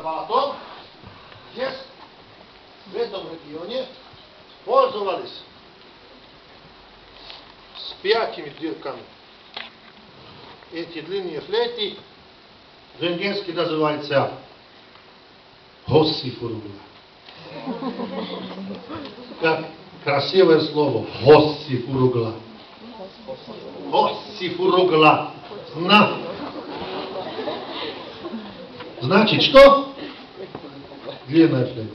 Арабатом, здесь, в этом регионе, пользовались с 5 дырками. Эти длинные флейты венгерски называются хоссифуругла. Как красивое слово хоссифуругла. Хоссифуругла. Значит, что? Длинная флейта.